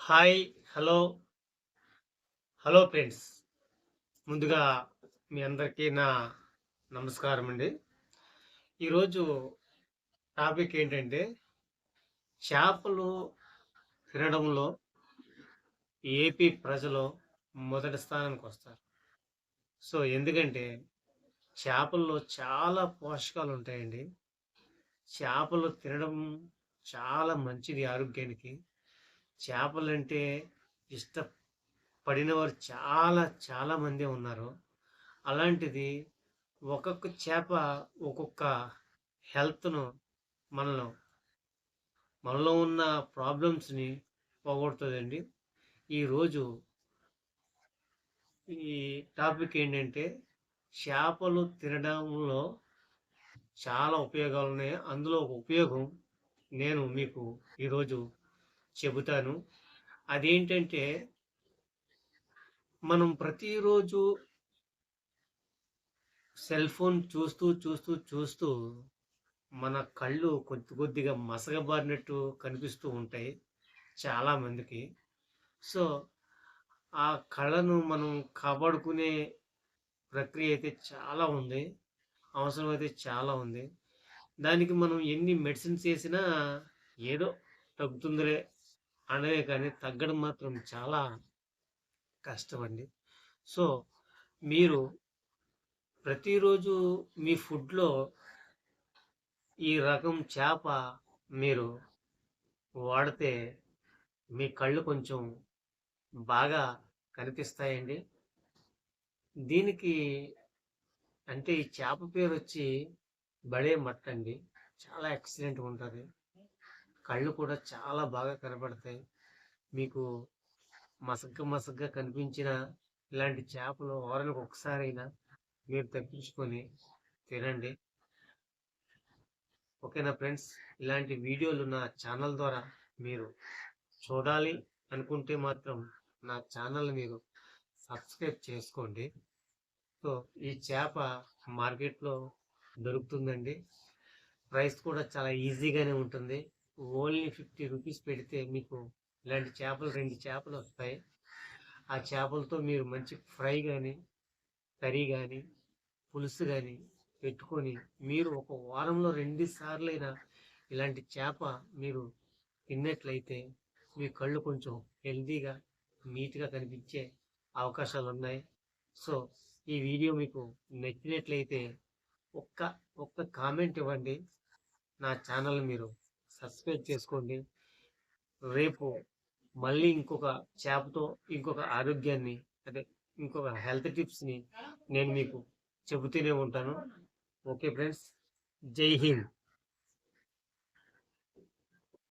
Hi. Hello. Hello friends. ముందుగా మీ అందరికీ నా నమస్కారమండి. ఈరోజు టాపిక్ ఏంటంటే, చేపలు తినడంలో ఏపీ ప్రజలు మొదటి స్థానానికొస్తారు. ఎందుకంటే చేపల్లో చాలా పోషకాలుంటాయండి. చేపలు తినడం చాలా మంచిది ఆరోగ్యానికి. చేపలంటే ఇష్టపడినవారు చాలా మందే ఉన్నారు. అలాంటిది ఒక్కొక్క చేప ఒక్కొక్క హెల్త్‌ను మనలో మనలో ఉన్న ప్రాబ్లమ్స్‌ని పోగొడుతదండి. ఈరోజు ఈ టాపిక్ ఏంటంటే, చేపలు తినడంలో చాలా ఉపయోగాలున్నాయి. అందులో ఒక ఉపయోగం నేను మీకు ఈరోజు చెబుతాను. అదేంటంటే, మనం ప్రతిరోజు సెల్ ఫోన్ చూస్తూ మన కళ్ళు కొద్దిగా మసకబారినట్టు కనిపిస్తూ ఉంటాయి చాలా మందికి. సో, ఆ కళ్ళను మనం కాపాడుకునే ప్రక్రియ అయితే చాలా ఉంది. అవసరం అయితే చాలా ఉంది. దానికి మనం ఎన్ని మెడిసిన్స్ ఏసినా ఏదో తగ్గుతుందిలే అనవే కానీ తగ్గడం మాత్రం చాలా కష్టమండి. సో, మీరు ప్రతిరోజు మీ ఫుడ్‌లో ఈ రకం చేప మీరు వాడితే మీ కళ్ళు కొంచెం బాగా కనిపిస్తాయండి. దీనికి అంటే ఈ చేప పేరొచ్చి బడే మట్టండి. అండి. చాలా ఎక్సలెంట్‌గా ఉంటది. కళ్ళు కూడా చాలా బాగా కనపడతాయి. మీకు మసగ్గా కనిపించిన ఇలాంటి చేపలు వారానికి ఒకసారైనా మీరు తెప్పించుకొని తినండి. ఓకేనా ఫ్రెండ్స్? ఇలాంటి వీడియోలు నా ఛానల్ ద్వారా మీరు చూడాలి అనుకుంటే మాత్రం నా ఛానల్ మీరు సబ్స్క్రైబ్ చేసుకోండి. సో, ఈ చేప మార్కెట్‌లో దొరుకుతుందండి. ప్రైస్ కూడా చాలా ఈజీగానే ఉంటుంది. ఓన్లీ 50 రూపీస్ పెడితే మీకు ఇలాంటి చేపలు 2 చేపలు వస్తాయి. ఆ చేపలతో మీరు మంచి ఫ్రై గాని, కర్రీ గాని, పులుసు గాని పెట్టుకొని మీరు ఒక వారంలో 2 సార్లైనా ఇలాంటి చేప మీరు తిన్నట్లయితే మీ కళ్ళు కొంచెం హెల్తీగా, నీట్‌గా కనిపించే అవకాశాలున్నాయి. సో, ఈ వీడియో మీకు నచ్చినట్లయితే ఒక్క ఒక్క కామెంట్ ఇవ్వండి. నా ఛానల్ మీరు సబ్స్క్రైబ్ చేసుకోండి. రేపు మళ్ళీ ఇంకొక చేపతో ఇంకొక ఆరోగ్యాన్ని అదే ఇంకొక హెల్త్ టిప్స్‌ని నేను మీకు చెబుతూనే ఉంటాను. Okay friends. జై హింద్.